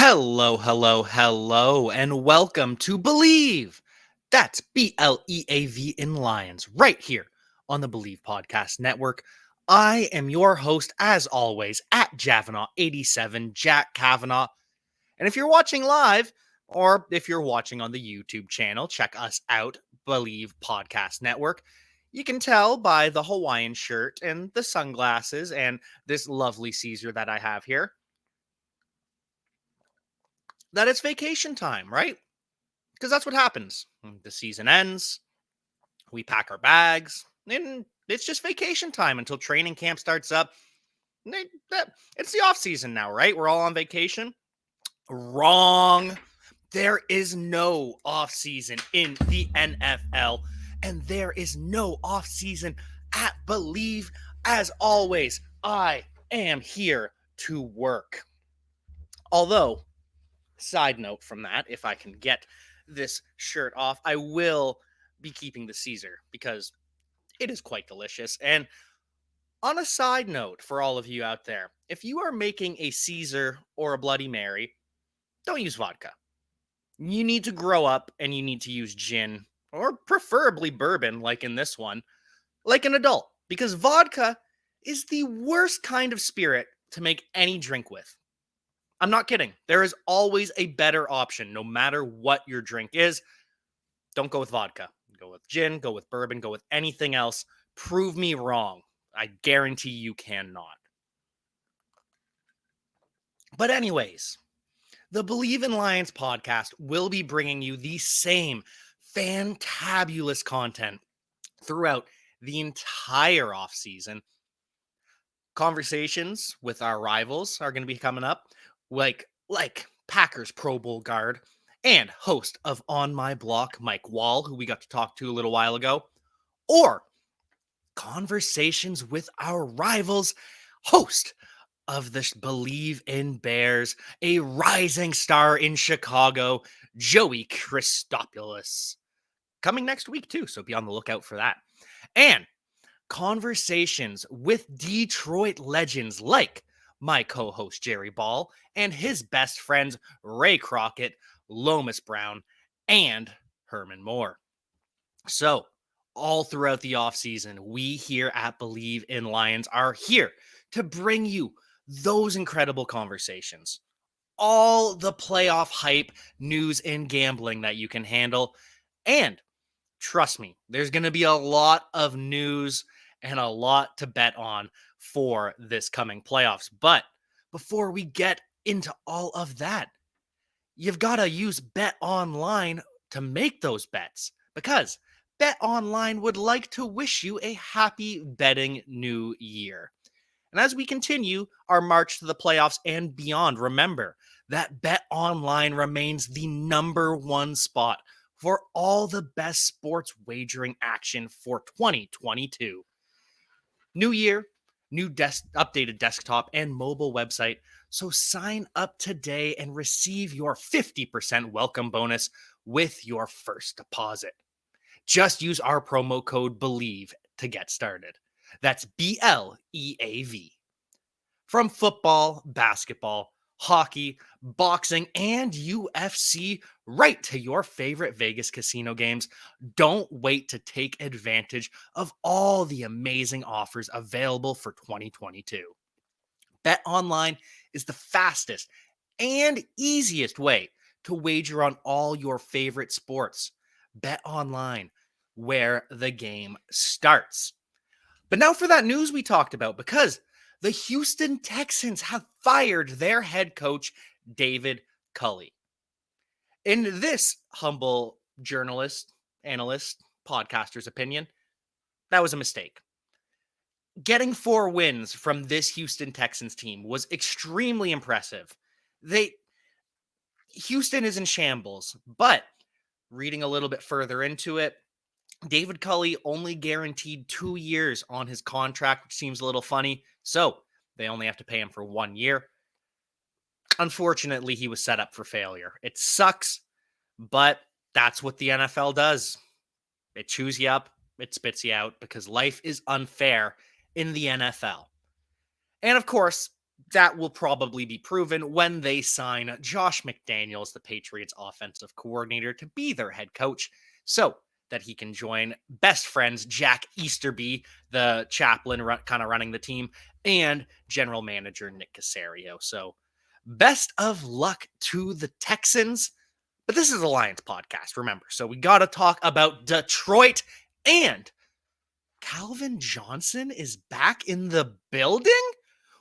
Hello, hello, hello, and welcome to Believe. That's BLEAV in Lions, right here on the Believe Podcast Network. I am your host, as always, at Javanaugh87, Jack Kavanaugh. And if you're watching live, or if you're watching on the YouTube channel, check us out, Believe Podcast Network. You can tell by the Hawaiian shirt and the sunglasses and this lovely Caesar that I have here that it's vacation time, right? Because that's what happens. The season ends, we pack our bags, and it's just vacation time until training camp starts up. It's the off season now, right? We're all on vacation. Wrong. There is no off season in the NFL, and there is no off season at Believe. As always, I am here to work. Although, side note from that, if I can get this shirt off, I will be keeping the Caesar because it is quite delicious. And on a side note for all of you out there, if you are making a Caesar or a Bloody Mary, don't use vodka. You need to grow up and you need to use gin or preferably bourbon, like in this one, like an adult, because vodka is the worst kind of spirit to make any drink with. I'm not kidding. There is always a better option, no matter what your drink is. Don't go with vodka. Go with gin, go with bourbon, go with anything else. Prove me wrong. I guarantee you cannot. But, anyways, the Believe in Lions podcast will be bringing you the same fantabulous content throughout the entire off season. Conversations with our rivals are going to be coming up, like Packers Pro Bowl guard and host of On My Block, Mike Wall, who we got to talk to a little while ago, or conversations with our rivals, host of the Believe in Bears, a rising star in Chicago, Joey Christopoulos. Coming next week, too, so be on the lookout for that. And conversations with Detroit legends like my co-host Jerry Ball and his best friends Ray Crockett, Lomas Brown, and Herman Moore. So, all throughout the offseason, we here at Believe in Lions are here to bring you those incredible conversations. All the playoff hype, news, and gambling that you can handle. And trust me, there's going to be a lot of news and a lot to bet on for this coming playoffs. But before we get into all of that, you've got to use Bet Online to make those bets because Bet Online would like to wish you a happy betting new year. And as we continue our march to the playoffs and beyond, remember that Bet Online remains the number one spot for all the best sports wagering action for 2022. New year, new updated desktop and mobile website. So sign up today and receive your 50% welcome bonus with your first deposit. Just use our promo code BELIEVE to get started. That's BLEAV. From football, basketball, hockey, boxing, and UFC, right to your favorite Vegas casino games, don't wait to take advantage of all the amazing offers available for 2022. Bet Online is the fastest and easiest way to wager on all your favorite sports. Bet Online, where the game starts. But now for that news we talked about, because the Houston Texans have fired their head coach, David Culley. In this humble journalist, analyst, podcaster's opinion, that was a mistake. Getting 4 wins from this Houston Texans team was extremely impressive. Houston is in shambles, but reading a little bit further into it, David Culley only guaranteed 2 years on his contract, which seems a little funny. So they only have to pay him for 1 year. Unfortunately, he was set up for failure. It sucks, but that's what the NFL does. It chews you up, it spits you out, because life is unfair in the NFL. And of course, that will probably be proven when they sign Josh McDaniels, the Patriots offensive coordinator, to be their head coach so that he can join best friends Jack Easterby, the chaplain kind of running the team, and general manager Nick Casario. So, best of luck to the Texans. But this is a Lions podcast, remember. So, we got to talk about Detroit, and Calvin Johnson is back in the building?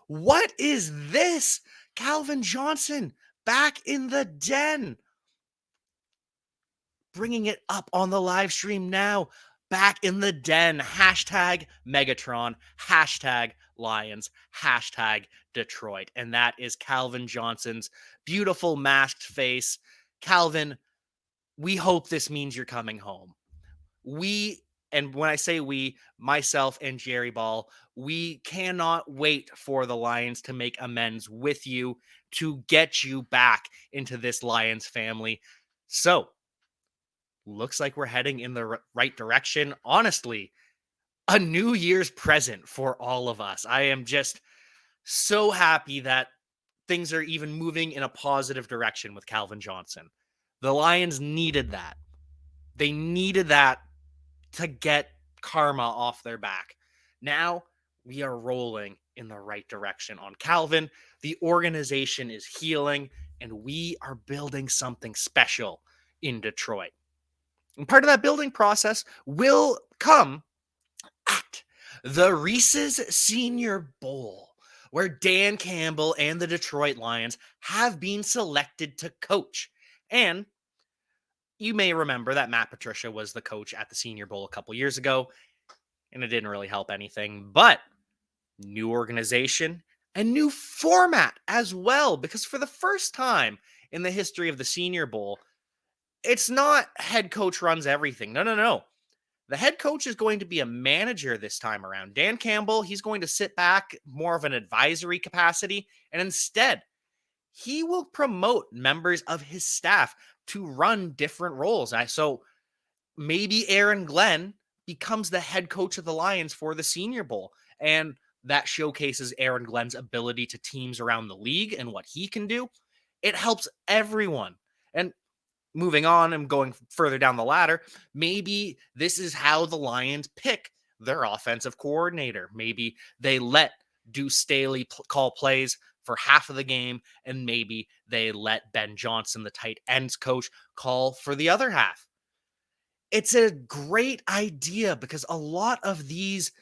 What is this? Calvin Johnson back in the den. Bringing it up on the live stream now. Back in the den. Hashtag Megatron. Hashtag Lions. Hashtag Detroit. And that is Calvin Johnson's beautiful masked face. Calvin, we hope this means you're coming home. And when I say we, myself and Jerry Ball, we cannot wait for the Lions to make amends with you to get you back into this Lions family. So, looks like we're heading in the right direction. Honestly, a New Year's present for all of us. I am just so happy that things are even moving in a positive direction with Calvin Johnson. The Lions needed that. They needed that to get karma off their back. Now we are rolling in the right direction on Calvin. The organization is healing, and we are building something special in Detroit. And part of that building process will come at the Reese's Senior Bowl, where Dan Campbell and the Detroit Lions have been selected to coach. And you may remember that Matt Patricia was the coach at the Senior Bowl a couple years ago, and it didn't really help anything. But new organization and new format as well, because for the first time in the history of the Senior Bowl, it's not head coach runs everything. No, no, no. The head coach is going to be a manager this time around. Dan Campbell, he's going to sit back more of an advisory capacity, and instead, he will promote members of his staff to run different roles. So maybe Aaron Glenn becomes the head coach of the Lions for the Senior Bowl. And that showcases Aaron Glenn's ability to teams around the league and what he can do. It helps everyone. And moving on and going further down the ladder, maybe this is how the Lions pick their offensive coordinator. Maybe they let Deuce Staley call plays for half of the game, and maybe they let Ben Johnson, the tight ends coach, call for the other half. It's a great idea because a lot of these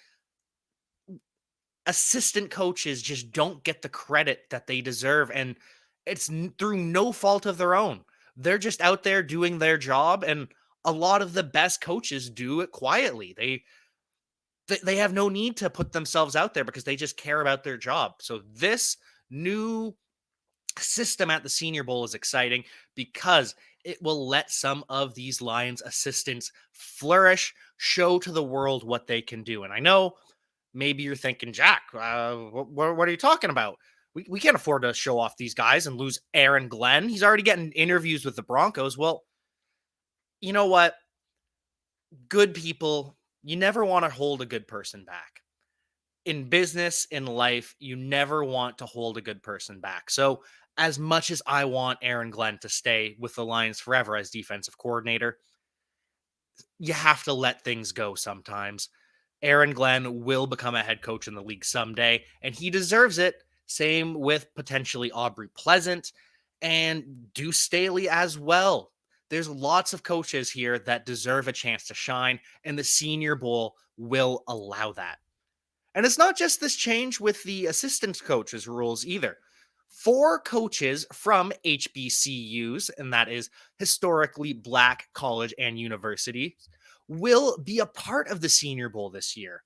assistant coaches just don't get the credit that they deserve, and it's through no fault of their own. They're just out there doing their job, and a lot of the best coaches do it quietly. They have no need to put themselves out there because they just care about their job. So this new system at the Senior Bowl is exciting because it will let some of these Lions assistants flourish, show to the world what they can do. And I know maybe you're thinking, Jack, what are you talking about? We can't afford to show off these guys and lose Aaron Glenn. He's already getting interviews with the Broncos. Well, you know what? Good people, you never want to hold a good person back. In business, in life, you never want to hold a good person back. So, as much as I want Aaron Glenn to stay with the Lions forever as defensive coordinator, you have to let things go sometimes. Aaron Glenn will become a head coach in the league someday, and he deserves it. Same with potentially Aubrey Pleasant and Deuce Staley as well. There's lots of coaches here that deserve a chance to shine, and the Senior Bowl will allow that. And it's not just this change with the assistant coaches rules either. 4 coaches from HBCUs, and that is historically black college and university, will be a part of the Senior Bowl this year.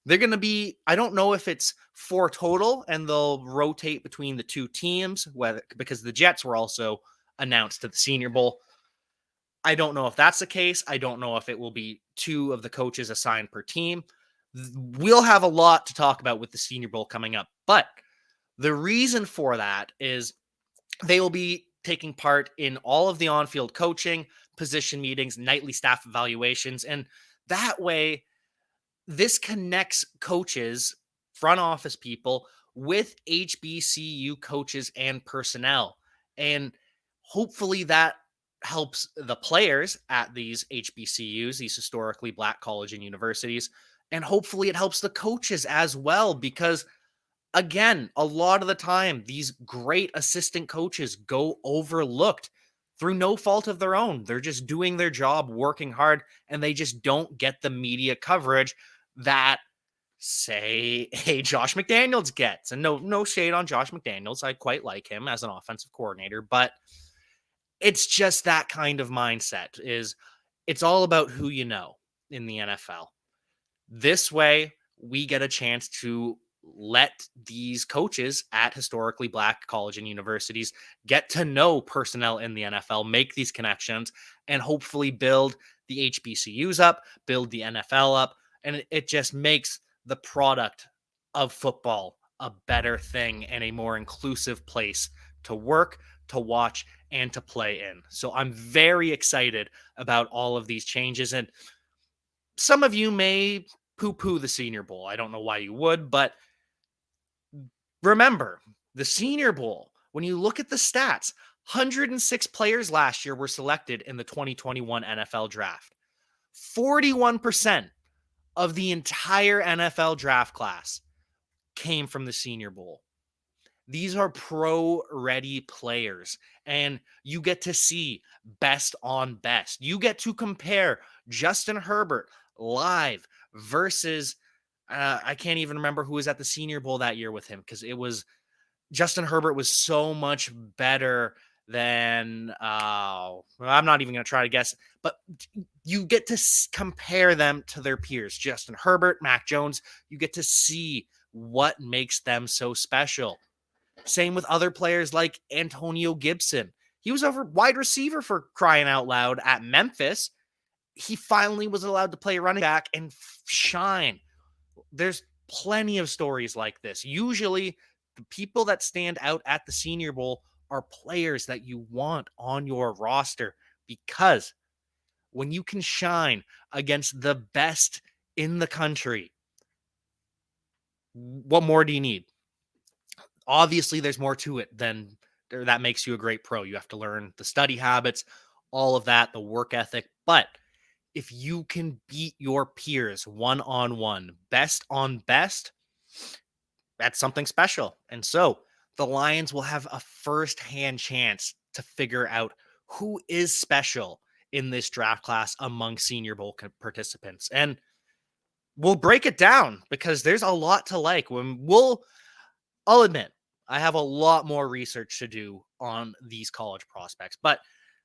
They're going to be, I don't know if it's 4 total, and they'll rotate between the 2 teams, because the Jets were also announced to the Senior Bowl. I don't know if that's the case. I don't know if it will be 2 of the coaches assigned per team. We'll have a lot to talk about with the Senior Bowl coming up, but the reason for that is they will be taking part in all of the on-field coaching, position meetings, nightly staff evaluations, and that way this connects coaches, front office people with HBCU coaches and personnel. And hopefully that helps the players at these HBCUs, these historically black college and universities. And hopefully it helps the coaches as well, because again, a lot of the time, these great assistant coaches go overlooked through no fault of their own. They're just doing their job, working hard, and they just don't get the media coverage that, say, a Josh McDaniels gets. And no shade on Josh McDaniels. I quite like him as an offensive coordinator, but it's just that kind of mindset is it's all about who you know in the NFL. This way, we get a chance to let these coaches at historically black college and universities get to know personnel in the NFL, make these connections, and hopefully build the HBCUs up, build the NFL up. And it just makes the product of football a better thing and a more inclusive place to work, to watch, and to play in. So I'm very excited about all of these changes. And some of you may poo poo the Senior Bowl. I don't know why you would, but remember the Senior Bowl, when you look at the stats, 106 players last year were selected in the 2021 NFL draft. 41% of the entire NFL draft class came from the Senior Bowl. These are pro ready players, and you get to see best on best. You get to compare Justin Herbert live versus I can't even remember who was at the Senior Bowl that year with him, because it was Justin Herbert was so much better than I'm not even going to try to guess, but you get to compare them to their peers. Justin Herbert, Mac Jones, you get to see what makes them so special. Same with other players like Antonio Gibson. He was over wide receiver for crying out loud at Memphis. He finally was allowed to play running back and shine. There's plenty of stories like this. Usually, the people that stand out at the Senior Bowl are players that you want on your roster, because when you can shine against the best in the country, what more do you need? Obviously, there's more to it than that makes you a great pro. You have to learn the study habits, all of that, the work ethic. But if you can beat your peers one on one, best on best, that's something special. And so the Lions will have a first-hand chance to figure out who is special in this draft class among Senior Bowl participants. And we'll break it down because there's a lot to like. I'll admit, I have a lot more research to do on these college prospects, but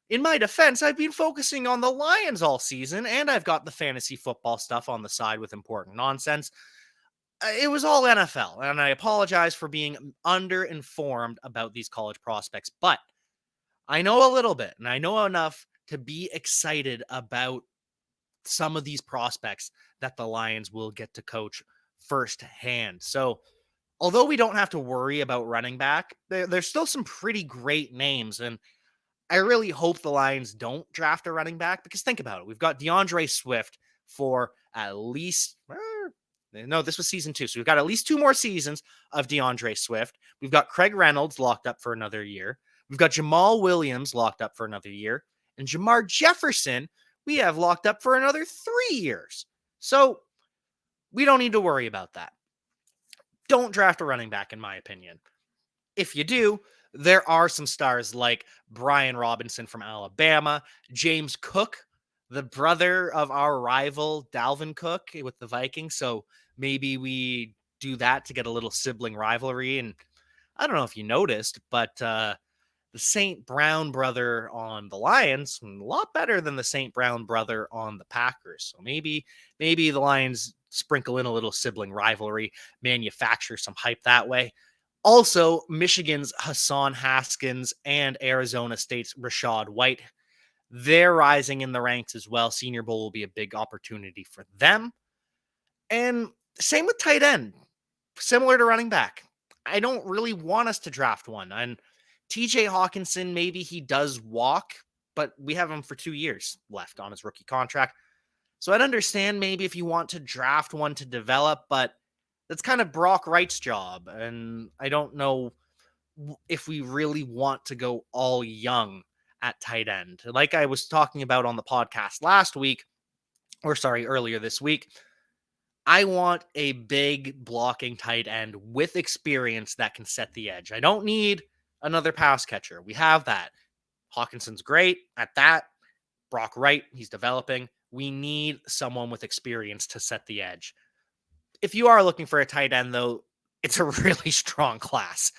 in my defense, I've been focusing on the Lions all season, and I've got the fantasy football stuff on the side with important nonsense. It was all NFL, and I apologize for being underinformed about these college prospects, but I know a little bit, and I know enough to be excited about some of these prospects that the Lions will get to coach firsthand. So, although we don't have to worry about running back, there's still some pretty great names, and I really hope the Lions don't draft a running back, because think about it. We've got DeAndre Swift for at least, no, this was season 2. So we've got at least 2 more seasons of DeAndre Swift. We've got Craig Reynolds locked up for another year. We've got Jamal Williams locked up for another year. And Jamar Jefferson, we have locked up for another 3 years. So we don't need to worry about that. Don't draft a running back, in my opinion. If you do, there are some stars like Brian Robinson from Alabama, James Cook, the brother of our rival Dalvin Cook with the Vikings. So maybe we do that to get a little sibling rivalry. And I don't know if you noticed, but the St. Brown brother on the Lions, a lot better than the St. Brown brother on the Packers. So maybe the Lions sprinkle in a little sibling rivalry, manufacture some hype that way. Also, Michigan's Hassan Haskins and Arizona State's Rachaad White, they're rising in the ranks as well. Senior Bowl will be a big opportunity for them. And same with tight end, similar to running back. I don't really want us to draft one. And TJ Hawkinson, maybe he does walk, but we have him for 2 years left on his rookie contract. So I'd understand maybe if you want to draft one to develop, but That's kind of Brock Wright's job. And I don't know if we really want to go all young at tight end. Like I was talking about on the podcast last week, or sorry, earlier this week, I want a big blocking tight end with experience that can set the edge. I don't need another pass catcher. We have that. Hawkinson's great at that. Brock Wright, he's developing. We need someone with experience to set the edge. If you are looking for a tight end, though, it's a really strong class.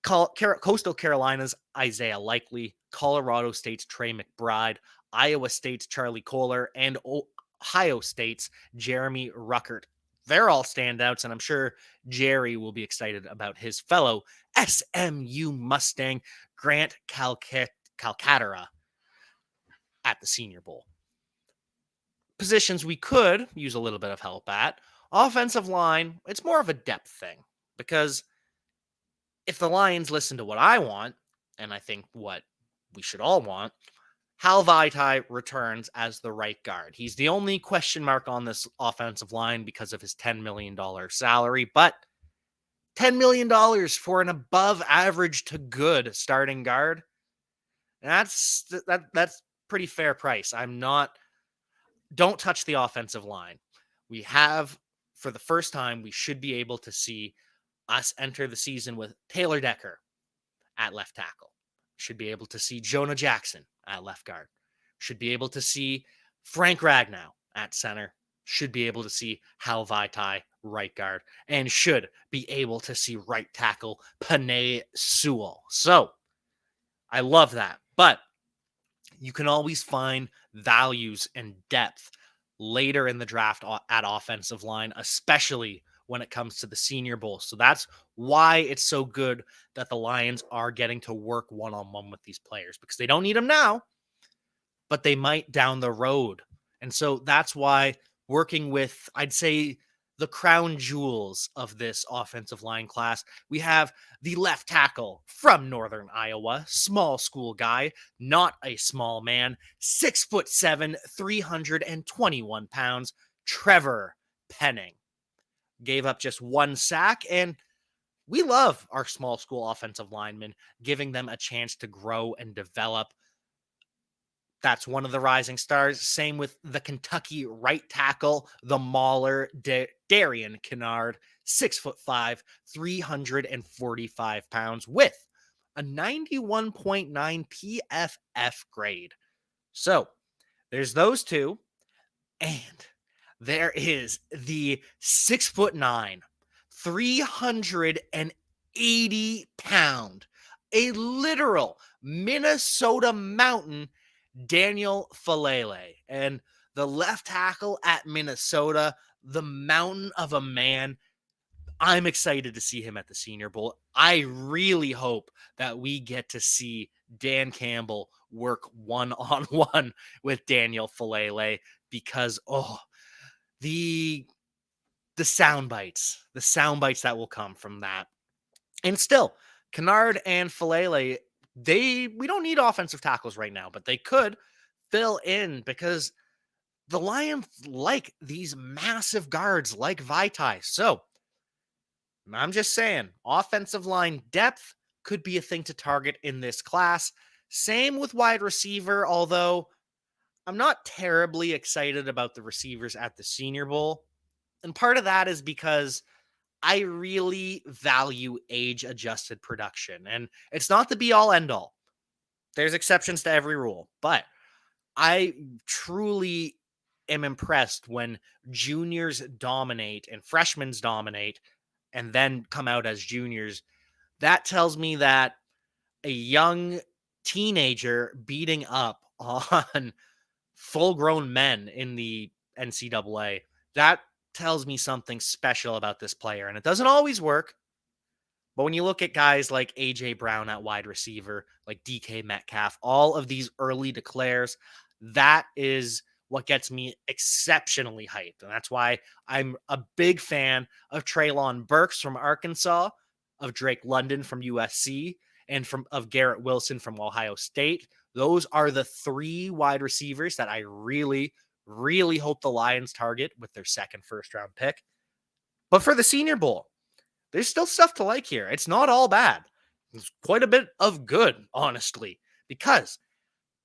Coastal Carolina's Isaiah Likely, Colorado State's Trey McBride, Iowa State's Charlie Kohler, and Ohio State's Jeremy Ruckert. They're all standouts, and I'm sure Jerry will be excited about his fellow SMU Mustang, Grant Calcaterra, at the Senior Bowl. Positions we could use a little bit of help at. Offensive line, it's more of a depth thing, because if the Lions listen to what I want, and I think what we should all want, Hal Vaitai returns as the right guard. He's the only question mark on this offensive line because of his $10 million salary, but $10 million for an above average to good starting guard, that's pretty fair price. Don't touch the offensive line. We have, for the first time, we should be able to see us enter the season with Taylor Decker at left tackle. Should be able to see Jonah Jackson at left guard. Should be able to see Frank Ragnow at center. Should be able to see Hal Vaitai right guard. And should be able to see right tackle Penei Sewell. So, I love that. But you can always find values and depth later in the draft at offensive line, especially when it comes to the Senior Bowl. So that's why it's so good that the Lions are getting to work one-on-one with these players, because they don't need them now, but they might down the road. And so that's why working with, I'd say, the crown jewels of this offensive line class, we have the left tackle from Northern Iowa, small school guy, not a small man, 6'7", 321 pounds, Trevor Penning. Gave up just one sack, and we love our small school offensive linemen, giving them a chance to grow and develop. That's one of the rising stars. Same with the Kentucky right tackle, the Mauler, Darian Kennard, 6'5", 345 pounds, with a 91.9 PFF grade. So there's those two, and there is the 6'9", 380 pound, a literal Minnesota mountain, Daniel Falele. And the left tackle at Minnesota, the mountain of a man. I'm excited to see him at the Senior Bowl. I really hope that we get to see Dan Campbell work one-on-one with Daniel Falele, because the sound bites that will come from that. And still, Kennard and Falele, we don't need offensive tackles right now, but they could fill in, because the Lions like these massive guards like Vaitai. So I'm just saying, offensive line depth could be a thing to target in this class. Same with wide receiver, although I'm not terribly excited about the receivers at the Senior Bowl. And part of that is because I really value age-adjusted production. And it's not the be-all, end-all. There's exceptions to every rule. But I truly am impressed when juniors dominate and freshmen dominate and then come out as juniors. That tells me that a young teenager beating up on full-grown men in the NCAA, that tells me something special about this player. And it doesn't always work, but when you look at guys like A.J. Brown at wide receiver, like DK Metcalf, all of these early declares, that is what gets me exceptionally hyped. And that's why I'm a big fan of Treylon Burks from Arkansas, of Drake London from USC, and of Garrett Wilson from Ohio State. Those are the three wide receivers that I really, really hope the Lions target with their second first-round pick. But for the Senior Bowl, there's still stuff to like here. It's not all bad. There's quite a bit of good, honestly, because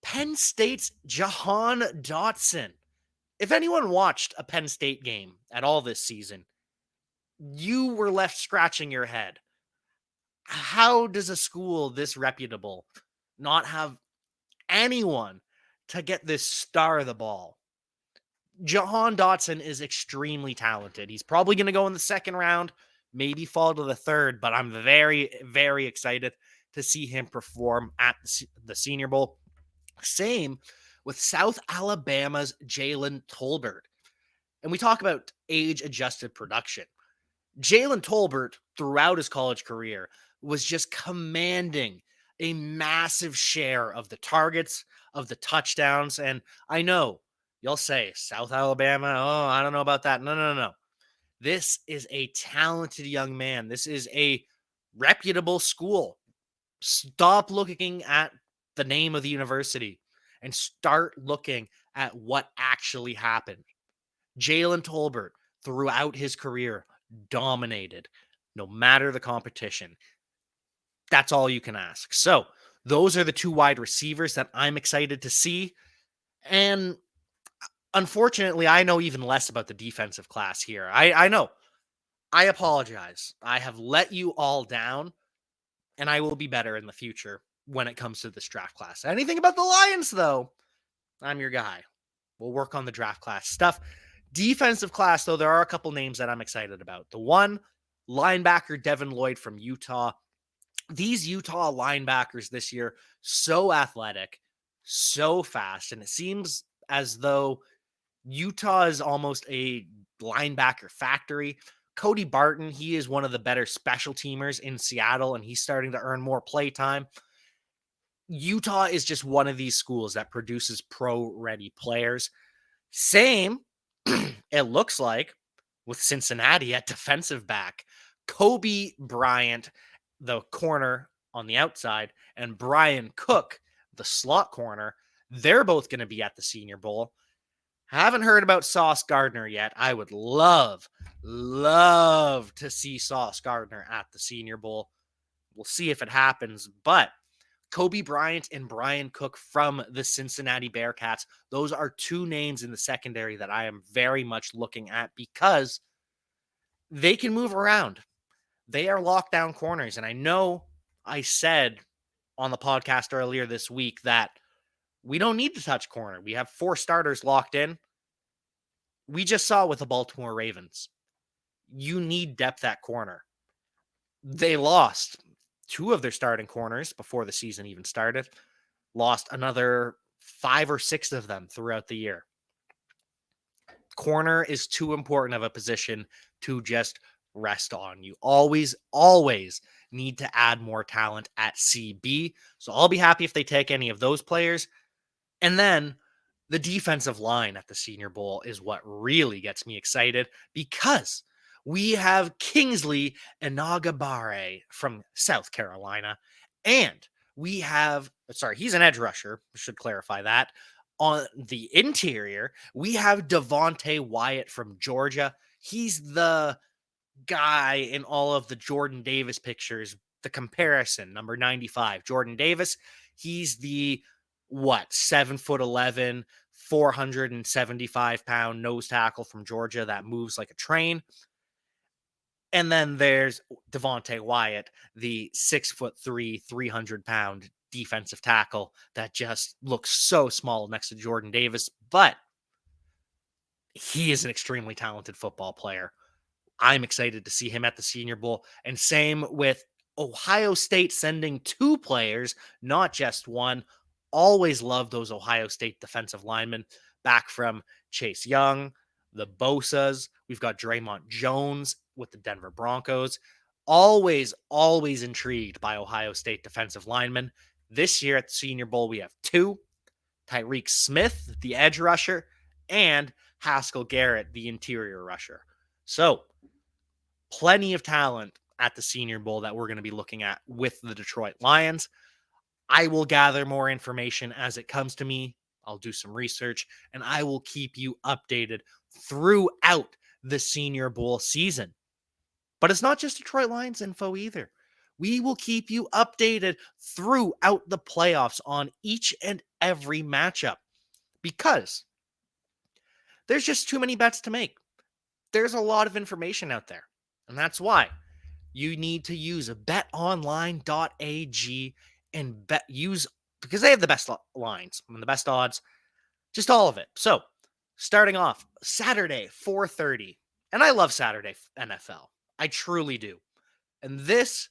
Penn State's Jahan Dotson. If anyone watched a Penn State game at all this season, you were left scratching your head. How does a school this reputable not have anyone to get this star of the ball? Jahan Dotson is extremely talented. He's probably going to go in the second round, maybe fall to the third, but I'm very, very excited to see him perform at the Senior Bowl. Same with South Alabama's Jalen Tolbert. And we talk about age adjusted production. Jalen Tolbert, throughout his college career, was just commanding a massive share of the targets, of the touchdowns. And I know you'll say, South Alabama, oh, I don't know about that. No, no, no, no. This is a talented young man. This is a reputable school. Stop looking at the name of the university and start looking at what actually happened. Jalen Tolbert, throughout his career, dominated no matter the competition. That's all you can ask. So, those are the two wide receivers that I'm excited to see. And unfortunately, I know even less about the defensive class here. I know. I apologize. I have let you all down, and I will be better in the future when it comes to this draft class. Anything about the Lions, though, I'm your guy. We'll work on the draft class stuff. Defensive class, though, there are a couple names that I'm excited about. The one, linebacker Devin Lloyd from Utah. These Utah linebackers this year, so athletic, so fast, and it seems as though Utah is almost a linebacker factory. Cody Barton, he is one of the better special teamers in Seattle, and he's starting to earn more play time. Utah is just one of these schools that produces pro-ready players. Same, it looks like, with Cincinnati at defensive back. Kobe Bryant, the corner on the outside, and Brian Cook, the slot corner, they're both going to be at the Senior Bowl. Haven't heard about Sauce Gardner yet. I would love to see Sauce Gardner at the Senior Bowl. We'll see if it happens, but Kobe Bryant and Brian Cook from the Cincinnati Bearcats, those are two names in the secondary that I am very much looking at because they can move around. They are lockdown corners. And I know I said on the podcast earlier this week that we don't need to touch corner. We have 4 starters locked in. We just saw with the Baltimore Ravens. You need depth at corner. They lost 2 of their starting corners before the season even started. Lost another 5 or 6 of them throughout the year. Corner is too important of a position to just rest on. You always need to add more talent at CB. So I'll be happy if they take any of those players. And then the defensive line at the Senior Bowl is what really gets me excited because we have Kingsley Inagabare from South Carolina. And we have, he's an edge rusher. We should clarify that. On the interior, we have Devontae Wyatt from Georgia. He's the guy in all of the Jordan Davis pictures, the comparison, number 95. Jordan Davis, he's the 7'11", 475-pound nose tackle from Georgia that moves like a train. And then there's Devontae Wyatt, the 6'3", 300-pound defensive tackle that just looks so small next to Jordan Davis, but he is an extremely talented football player. I'm excited to see him at the Senior Bowl. And same with Ohio State sending 2 players, not just one. Always love those Ohio State defensive linemen back from Chase Young, the Bosas. We've got Draymond Jones with the Denver Broncos. Always intrigued by Ohio State defensive linemen. This year at the Senior Bowl, we have 2. Tyreek Smith, the edge rusher, and Haskell Garrett, the interior rusher. So, plenty of talent at the Senior Bowl that we're going to be looking at with the Detroit Lions. I will gather more information as it comes to me. I'll do some research, and I will keep you updated throughout the Senior Bowl season. But it's not just Detroit Lions info either. We will keep you updated throughout the playoffs on each and every matchup because there's just too many bets to make. There's a lot of information out there. And that's why you need to use betonline.ag and use because they have the best lines and the best odds, just all of it. So, starting off Saturday 4:30. And I love Saturday NFL. I truly do. And this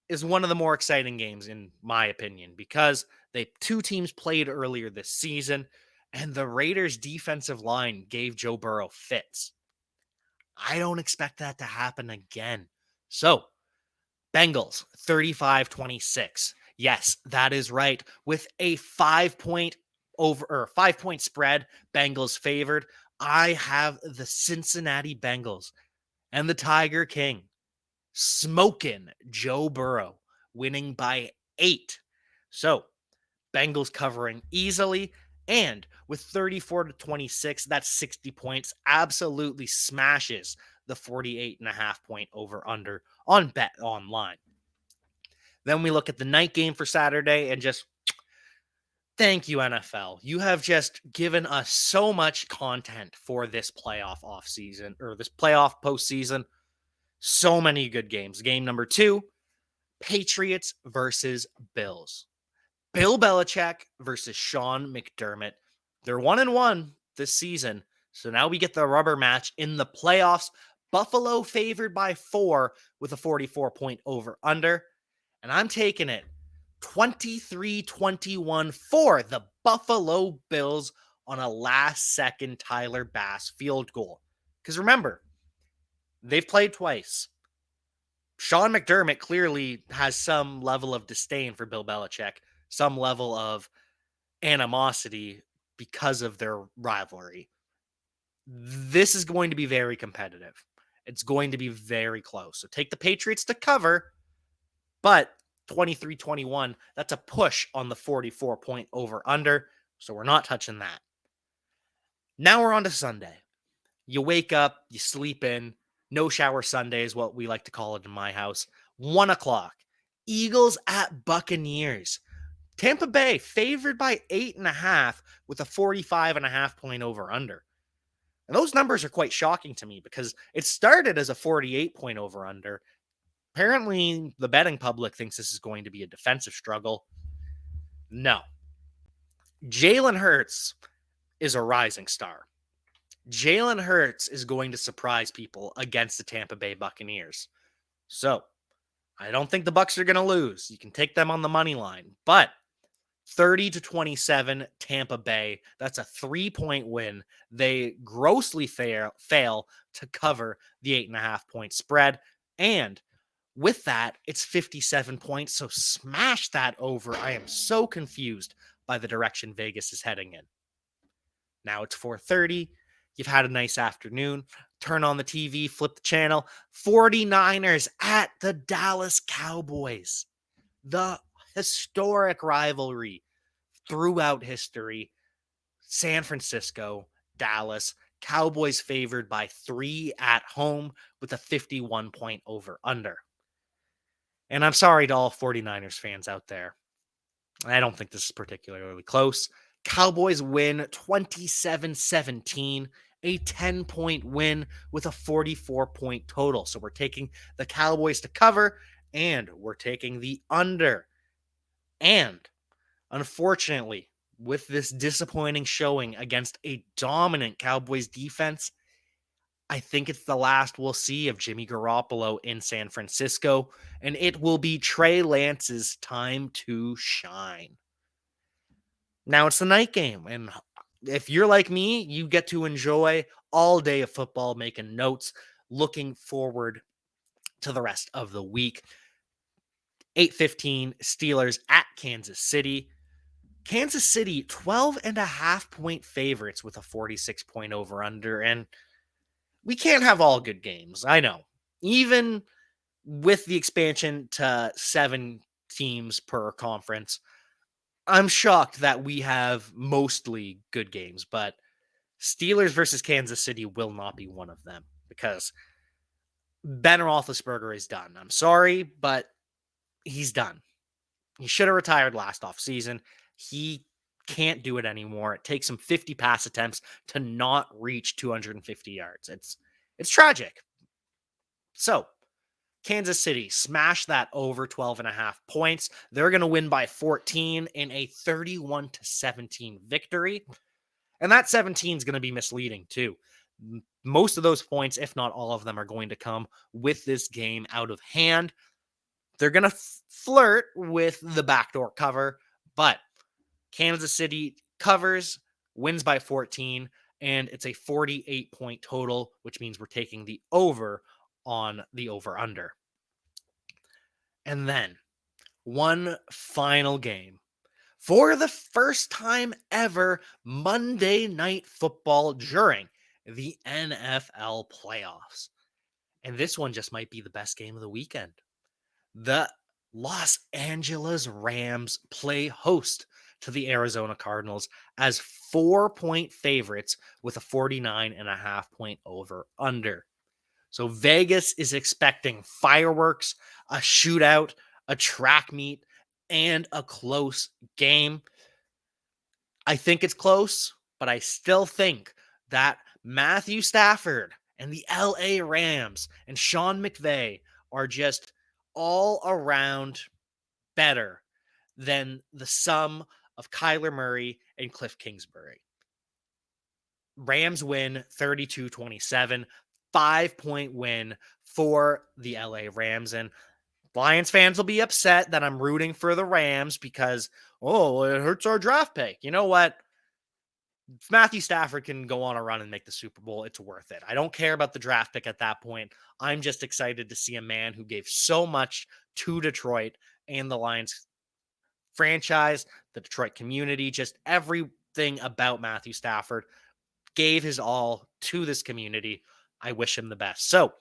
is one of the more exciting games in my opinion because two teams played earlier this season and the Raiders defensive line gave Joe Burrow fits. I don't expect that to happen again. So, Bengals 35-26. Yes, that is right. With a 5-point spread, Bengals favored. I have the Cincinnati Bengals and the Tiger King smoking Joe Burrow, winning by 8. So, Bengals covering easily. And with 34-26, that's 60 points, absolutely smashes the 48.5 point over under on Bet Online. Then we look at the night game for Saturday and just thank you, NFL. You have just given us so much content for this playoff offseason or this playoff postseason. So many good games. Game number 2, Patriots versus Bills. Bill Belichick versus Sean McDermott. They're 1-1 this season. So now we get the rubber match in the playoffs. Buffalo favored by 4 with a 44-point over under. And I'm taking it 23-21 for the Buffalo Bills on a last-second Tyler Bass field goal. Because remember, they've played twice. Sean McDermott clearly has some level of disdain for Bill Belichick, some level of animosity because of their rivalry. This is going to be very competitive. It's going to be very close. So take the Patriots to cover, but 23-21, that's a push on the 44-point over under. So we're not touching that. Now we're on to Sunday. You wake up, you sleep in. No shower Sunday is what we like to call it in my house. 1 o'clock. Eagles at Buccaneers. Tampa Bay favored by 8.5 with a 45.5-point over under. And those numbers are quite shocking to me because it started as a 48-point over under. Apparently, the betting public thinks this is going to be a defensive struggle. No. Jalen Hurts is a rising star. Jalen Hurts is going to surprise people against the Tampa Bay Buccaneers. So, I don't think the Bucs are going to lose. You can take them on the money line, but 30-27 Tampa Bay. That's a 3-point win. They grossly fail to cover the 8.5-point spread. And with that, it's 57 points. So smash that over. I am so confused by the direction Vegas is heading in. Now it's 4:30. You've had a nice afternoon. Turn on the TV, flip the channel. 49ers at the Dallas Cowboys. The historic rivalry throughout history. San Francisco, Dallas, Cowboys favored by 3 at home with a 51-point over under. And I'm sorry to all 49ers fans out there. I don't think this is particularly close. Cowboys win 27-17, a 10-point win with a 44-point total. So we're taking the Cowboys to cover and we're taking the under. And unfortunately, with this disappointing showing against a dominant Cowboys defense, I think it's the last we'll see of Jimmy Garoppolo in San Francisco, and it will be Trey Lance's time to shine. Now it's the night game, and if you're like me, you get to enjoy all day of football, making notes, looking forward to the rest of the week. 8:15 Steelers at Kansas City. Kansas City 12.5-point favorites with a 46-point over under, and we can't have all good games. I know. Even with the expansion to 7 teams per conference, I'm shocked that we have mostly good games, but Steelers versus Kansas City will not be one of them because Ben Roethlisberger is done. I'm sorry, but he's done. He should have retired last offseason. He can't do it anymore. It takes him 50 pass attempts to not reach 250 yards. It's tragic. So, Kansas City smash that over 12 and a half points. They're going to win by 14 in a 31-17 victory. And that 17 is going to be misleading too. Most of those points, if not all of them, are going to come with this game out of hand. They're going to flirt with the backdoor cover, but Kansas City covers, wins by 14, and it's a 48-point total, which means we're taking the over on the over-under. And then one final game. For the first time ever, Monday Night Football during the NFL playoffs. And this one just might be the best game of the weekend. The Los Angeles Rams play host to the Arizona Cardinals as 4-point favorites with a 49.5-point over-under. So Vegas is expecting fireworks, a shootout, a track meet, and a close game. I think it's close, but I still think that Matthew Stafford and the LA Rams and Sean McVay are just all around better than the sum of Kyler Murray and Cliff Kingsbury. Rams win 32-27, 5-point win for the LA Rams. And Lions fans will be upset that I'm rooting for the Rams because, it hurts our draft pick. You know what? If Matthew Stafford can go on a run and make the Super Bowl, it's worth it. I don't care about the draft pick at that point. I'm just excited to see a man who gave so much to Detroit and the Lions franchise, the Detroit community, just everything about Matthew Stafford, gave his all to this community. I wish him the best. So,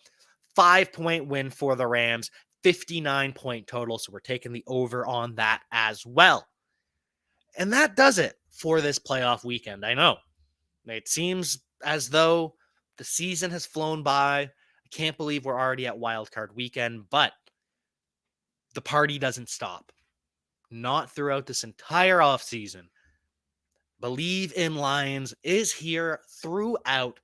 5-point win for the Rams, 59-point total. So, we're taking the over on that as well. And that does it for this playoff weekend. I know it seems as though the season has flown by. I can't believe we're already at wildcard weekend, but the party doesn't stop. Not throughout this entire offseason. Believe in Lions is here throughout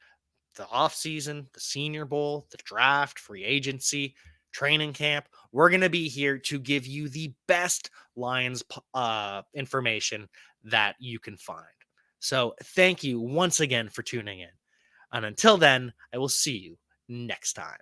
the offseason, the Senior Bowl, the draft, free agency, training camp. We're going to be here to give you the best Lions information that you can find. So thank you once again for tuning in. And until then, I will see you next time.